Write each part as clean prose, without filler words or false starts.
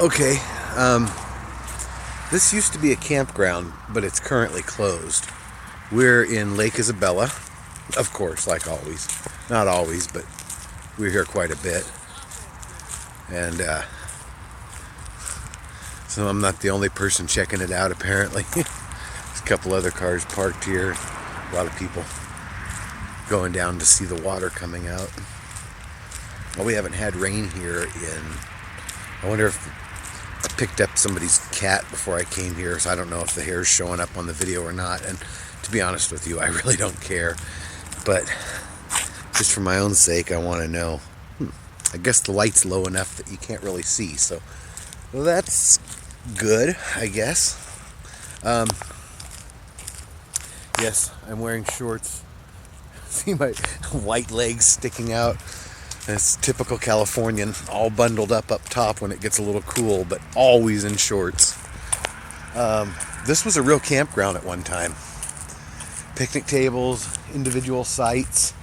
Okay, this used to be a campground, but it's currently closed. We're in Lake Isabella, of course, like always. Not always, but we're here quite a bit. And so I'm not the only person checking it out, apparently. There's a couple other cars parked here. A lot of people going down to see the water coming out. Well, we haven't had rain here in... I wonder if I picked up somebody's cat before I came here, so I don't know if the hair's showing up on the video or not. And to be honest with you, I really don't care. But just for my own sake, I want to know. I guess the light's low enough that you can't really see, so well, that's good, I guess. Yes, I'm wearing shorts. See my white legs sticking out. It's typical Californian, all bundled up top when it gets a little cool, but always in shorts. This was a real campground at one time. Picnic tables, individual sites.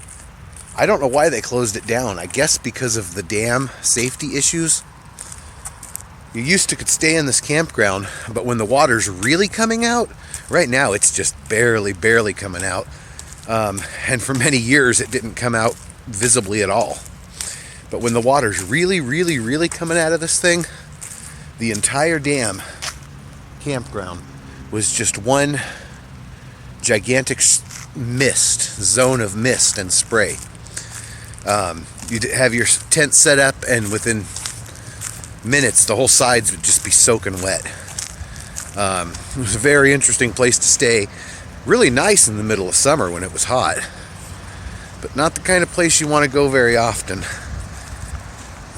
I don't know why they closed it down. I guess because of the dam safety issues. You used to could stay in this campground, but when the water's really coming out, right now it's just barely coming out. And for many years it didn't come out visibly at all. But when the water's really coming out of this thing, the entire dam campground was just one gigantic zone of mist and spray. You'd have your tent set up, and within minutes the whole sides would just be soaking wet. It was a very interesting place to stay. Really nice in the middle of summer when it was hot, but not the kind of place you want to go very often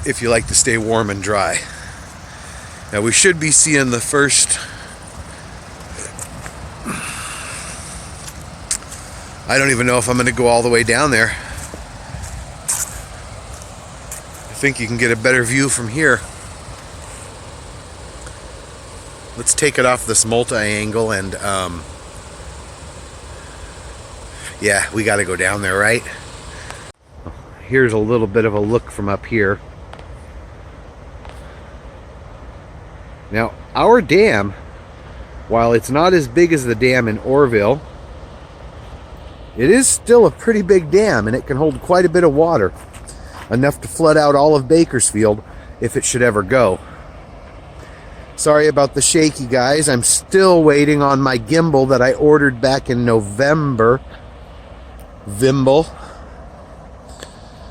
if you like to stay warm and dry. Now we should be seeing the first... I don't even know if I'm going to go all the way down there. I think you can get a better view from here. Let's take it off this multi-angle and yeah, we got to go down there, right? Here's a little bit of a look from up here. Now, our dam, while it's not as big as the dam in Oroville, it is still a pretty big dam, and it can hold quite a bit of water. Enough to flood out all of Bakersfield if it should ever go. Sorry about the shaky, guys. I'm still waiting on my gimbal that I ordered back in November. Vimble.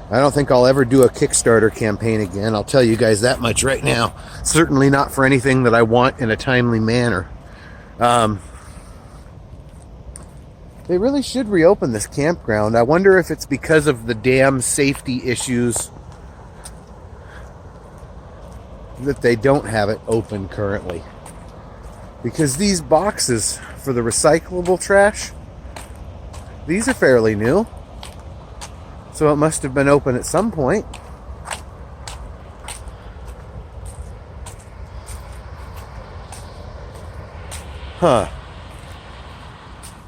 I don't think I'll ever do a Kickstarter campaign again. I'll tell you guys that much right now. Certainly not for anything that I want in a timely manner. They really should reopen this campground. I wonder if it's because of the dam safety issues that they don't have it open currently. Because these boxes for the recyclable trash, these are fairly new. So it must have been open at some point. Huh.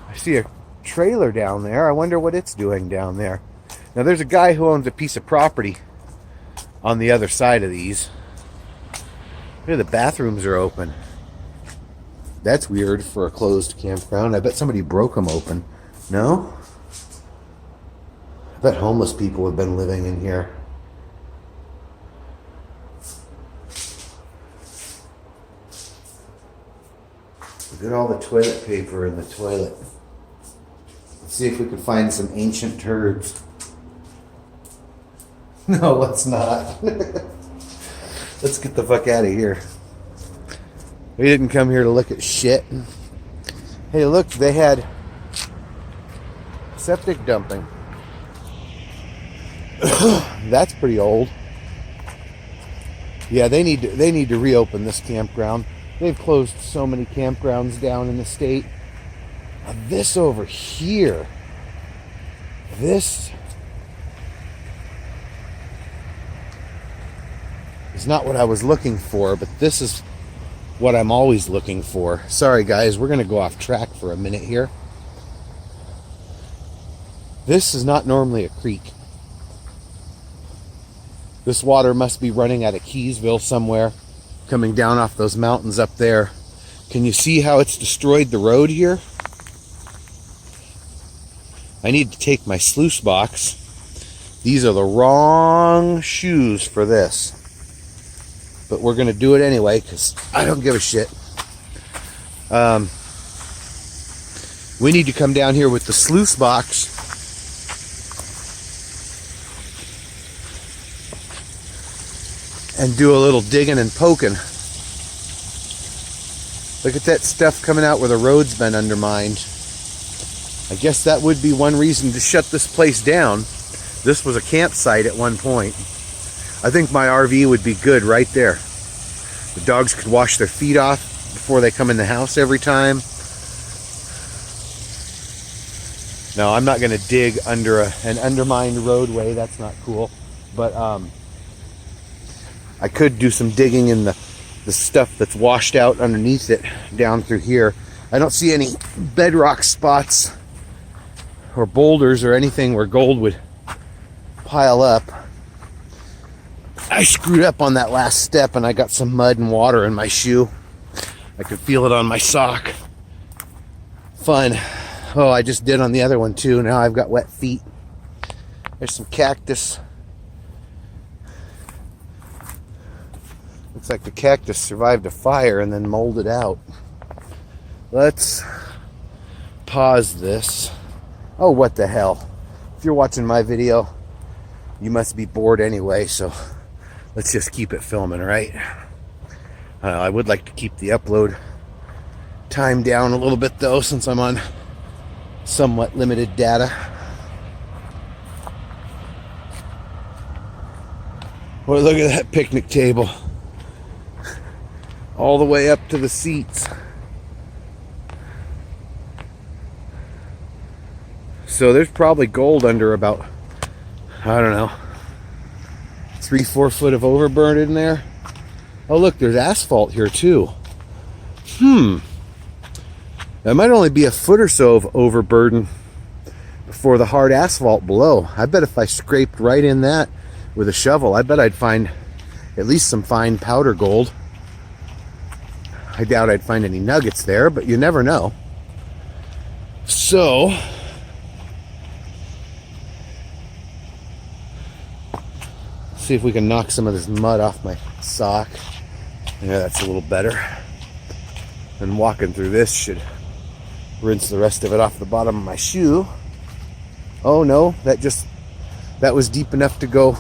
I see a trailer down there. I wonder what it's doing down there. Now there's a guy who owns a piece of property on the other side of these. Look, the bathrooms are open. That's weird for a closed campground. I bet somebody broke them open. No? I bet homeless people have been living in here. Look at all the toilet paper in the toilet. Let's see if we can find some ancient turds. No, let's not. Let's get the fuck out of here. We didn't come here to look at shit. Hey, look, they had septic dumping. That's pretty old. Yeah, they need to reopen this campground. They've closed so many campgrounds down in the state. Now this over here, this is not what I was looking for, but this is what I'm always looking for. Sorry guys, we're gonna go off track for a minute here. This is not normally a creek. This water must be running out of Keysville somewhere. coming down off those mountains up there. Can you see how it's destroyed the road here? I need to take my sluice box. These are the wrong shoes for this. But we're going to do it anyway because I don't give a shit. We need to come down here with the sluice box and do a little digging and poking. Look at that stuff coming out where the road's been undermined. I guess that would be one reason to shut this place down. This was a campsite at one point. I think my RV would be good right there. The dogs could wash their feet off before they come in the house every time. No, I'm not going to dig under an undermined roadway. That's not cool. But I could do some digging in the stuff that's washed out underneath it down through here. I don't see any bedrock spots or boulders or anything where gold would pile up. I screwed up on that last step and I got some mud and water in my shoe. I could feel it on my sock. Fun. Oh, I just did on the other one too. Now I've got wet feet. There's some cactus. Looks like the cactus survived a fire and then molded out. Let's pause this. Oh, what the hell. If you're watching my video, you must be bored anyway, so let's just keep it filming, right? I would like to keep the upload time down a little bit though, since I'm on somewhat limited data. Well, look at that picnic table. All the way up to the seats. So there's probably gold under about, I don't know, 3-4 foot of overburn in there. Oh look, there's asphalt here too. That might only be a foot or so of overburden before the hard asphalt below. I bet if I scraped right in that with a shovel, I bet I'd find at least some fine powder gold. I doubt I'd find any nuggets there, but you never know. So see if we can knock some of this mud off my sock. Yeah, that's a little better. And walking through this should rinse the rest of it off the bottom of my shoe. Oh no, that was deep enough to go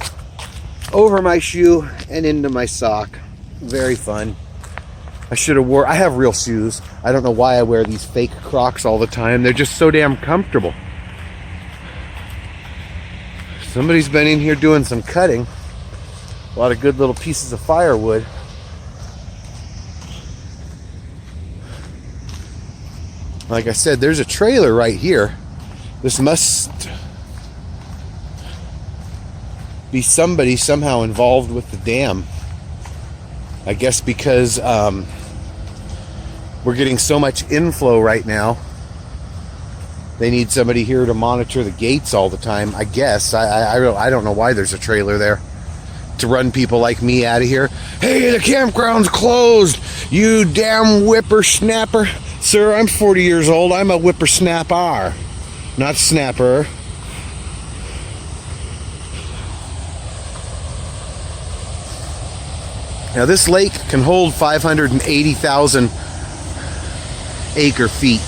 over my shoe and into my sock. Very fun. I have real shoes. I don't know why I wear these fake Crocs all the time. They're just so damn comfortable. Somebody's been in here doing some cutting. A lot of good little pieces of firewood. Like I said, there's a trailer right here. This must be somebody somehow involved with the dam. I guess because we're getting so much inflow right now. They need somebody here to monitor the gates all the time, I guess. I don't know why there's a trailer there. To run people like me out of here. Hey, the campground's closed, you damn whippersnapper. Sir, I'm 40 years old. I'm a whippersnapper, not snapper. Now this lake can hold 580,000 acre feet.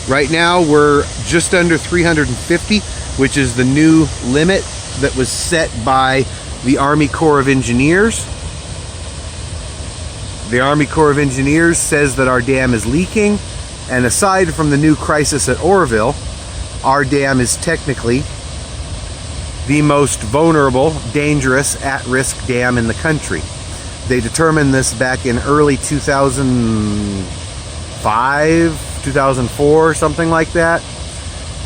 Right now we're just under 350, which is the new limit that was set by the Army Corps of Engineers. The Army Corps of Engineers says that our dam is leaking, and aside from the new crisis at Oroville, our dam is technically the most vulnerable, dangerous, at-risk dam in the country. They determined this back in early 2005, 2004, something like that.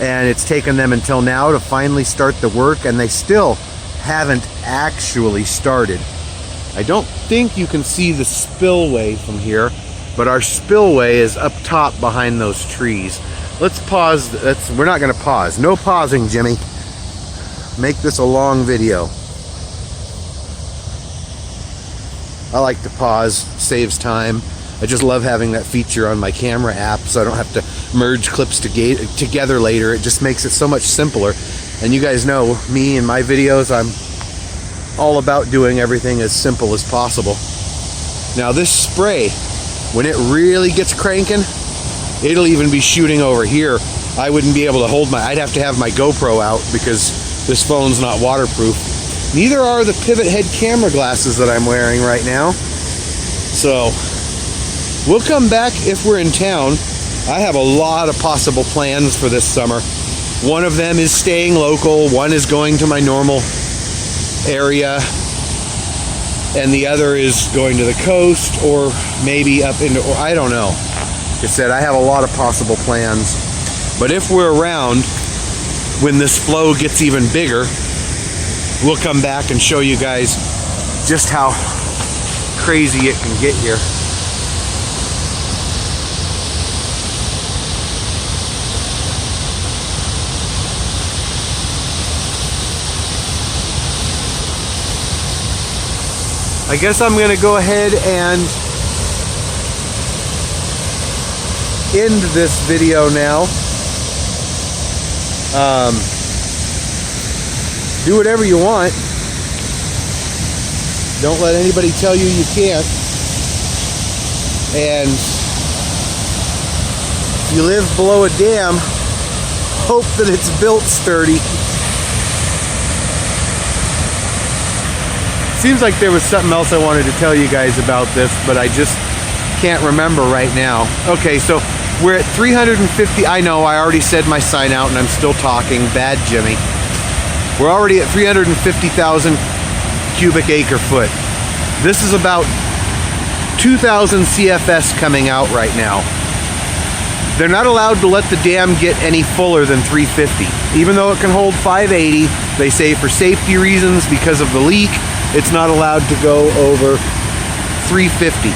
And it's taken them until now to finally start the work, and they still haven't actually started. I don't think you can see the spillway from here, but our spillway is up top behind those trees. let's pause. We're not going to pause. No pausing, Jimmy. Make this a long video. I like to pause, saves time. I just love having that feature on my camera app so I don't have to merge clips together later. It just makes it so much simpler. And you guys know me and my videos, I'm all about doing everything as simple as possible. Now this spray, when it really gets cranking, it'll even be shooting over here. I wouldn't be able to hold I'd have to have my GoPro out because this phone's not waterproof. Neither are the pivot head camera glasses that I'm wearing right now. So we'll come back if we're in town. I have a lot of possible plans for this summer. One of them is staying local, one is going to my normal area, and the other is going to the coast or maybe up into, I don't know. Like I said, I have a lot of possible plans. But if we're around when this flow gets even bigger, we'll come back and show you guys just how crazy it can get here. I guess I'm going to go ahead and end this video now. Do whatever you want. Don't let anybody tell you you can't. And if you live below a dam, hope that it's built sturdy. Seems like there was something else I wanted to tell you guys about this, but I just can't remember right now. Okay, so we're at 350. I know I already said my sign out and I'm still talking. Bad Jimmy. We're already at 350,000 cubic acre foot. This is about 2,000 CFS coming out right now. They're not allowed to let the dam get any fuller than 350. Even though it can hold 580, they say for safety reasons, because of the leak, it's not allowed to go over 350.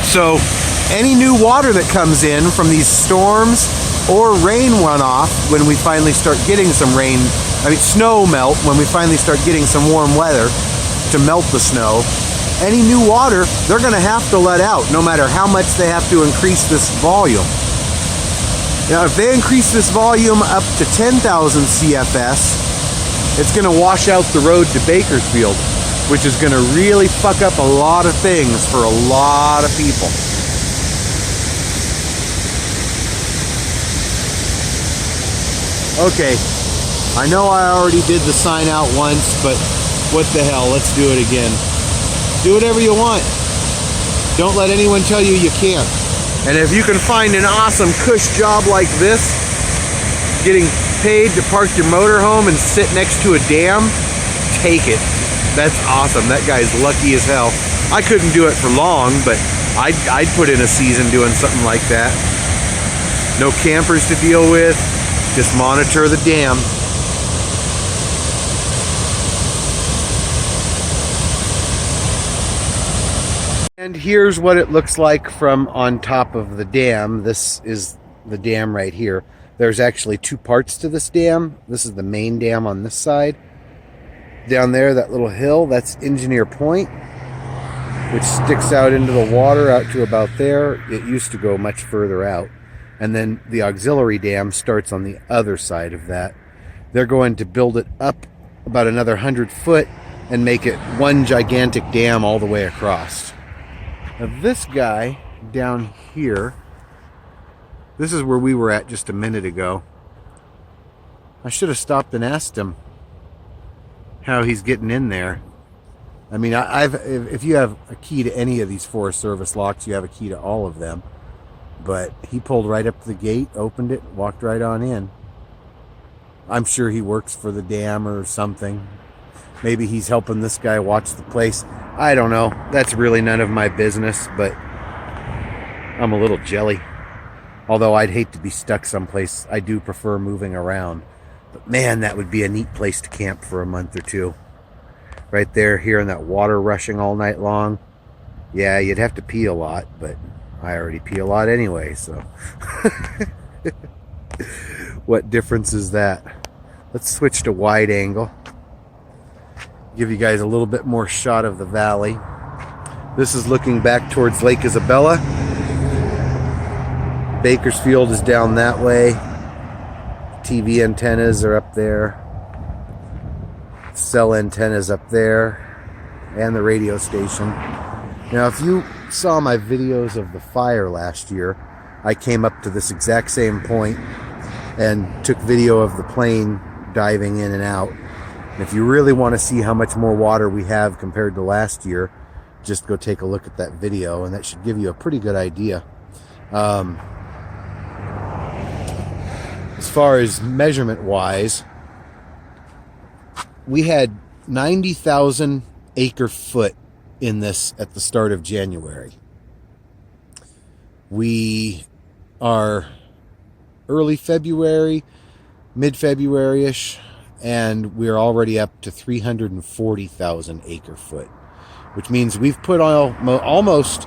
So any new water that comes in from these storms or rain runoff, when we finally start getting some snow melt, when we finally start getting some warm weather to melt the snow, any new water they're going to have to let out, no matter how much they have to increase this volume. Now if they increase this volume up to 10,000 CFS, it's going to wash out the road to Bakersfield, which is going to really fuck up a lot of things for a lot of people. Okay, I know I already did the sign out once, but what the hell, let's do it again. Do whatever you want. Don't let anyone tell you you can't. And if you can find an awesome cush job like this, getting paid to park your motorhome and sit next to a dam, take it. That's awesome. That guy's lucky as hell. I couldn't do it for long, but I'd put in a season doing something like that. No campers to deal with. Just monitor the dam. And here's what it looks like from on top of the dam. This is the dam right here. There's actually two parts to this dam. This is the main dam on this side. Down there, that little hill, that's Engineer Point, which sticks out into the water out to about there. It used to go much further out. And then the auxiliary dam starts on the other side of that. They're going to build it up about another 100 foot and make it one gigantic dam all the way across. Now this guy down here, this is where we were at just a minute ago. I should have stopped and asked him how he's getting in there. I mean, if you have a key to any of these Forest Service locks, you have a key to all of them. But he pulled right up to the gate, opened it, walked right on in. I'm sure he works for the dam or something. Maybe he's helping this guy watch the place. I don't know. That's really none of my business, but I'm a little jelly. Although I'd hate to be stuck someplace. I do prefer moving around. But man, that would be a neat place to camp for a month or two. Right there, hearing that water rushing all night long. Yeah, you'd have to pee a lot, but I already pee a lot anyway, so what difference is that? Let's switch to wide angle. Give you guys a little bit more shot of the valley. This is looking back towards Lake Isabella. Bakersfield is down that way. TV antennas are up there. Cell antennas up there. And the radio station. Now, if you saw my videos of the fire last year, I came up to this exact same point and took video of the plane diving in and out. And if you really want to see how much more water we have compared to last year, just go take a look at that video, and that should give you a pretty good idea. As far as measurement wise, we had 90,000 acre foot in this at the start of January. We are early February, mid-February-ish, and we're already up to 340,000 acre foot, which means we've put almost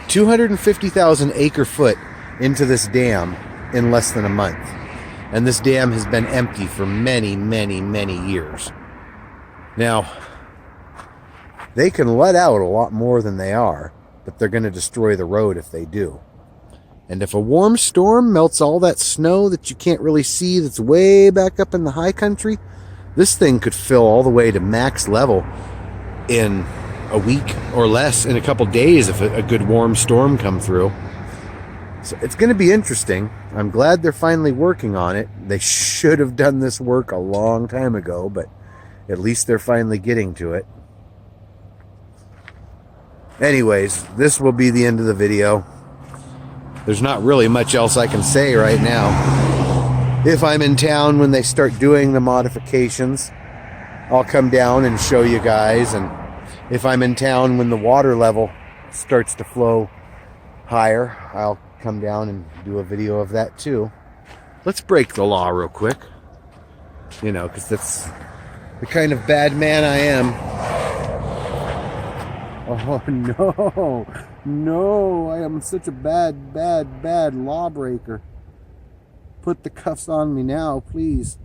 250,000 acre foot into this dam in less than a month. And this dam has been empty for many, many, many years. Now, they can let out a lot more than they are, but they're going to destroy the road if they do. And if a warm storm melts all that snow that you can't really see that's way back up in the high country, this thing could fill all the way to max level in a week or less, in a couple days if a good warm storm come through. So it's going to be interesting. I'm glad they're finally working on it. They should have done this work a long time ago, but at least they're finally getting to it. Anyways, this will be the end of the video. There's not really much else I can say right now. If I'm in town when they start doing the modifications, I'll come down and show you guys. And if I'm in town when the water level starts to flow higher, I'll come down and do a video of that too. Let's break the law real quick. You know, because that's the kind of bad man I am. Oh no, no, I am such a bad lawbreaker. Put the cuffs on me now, please.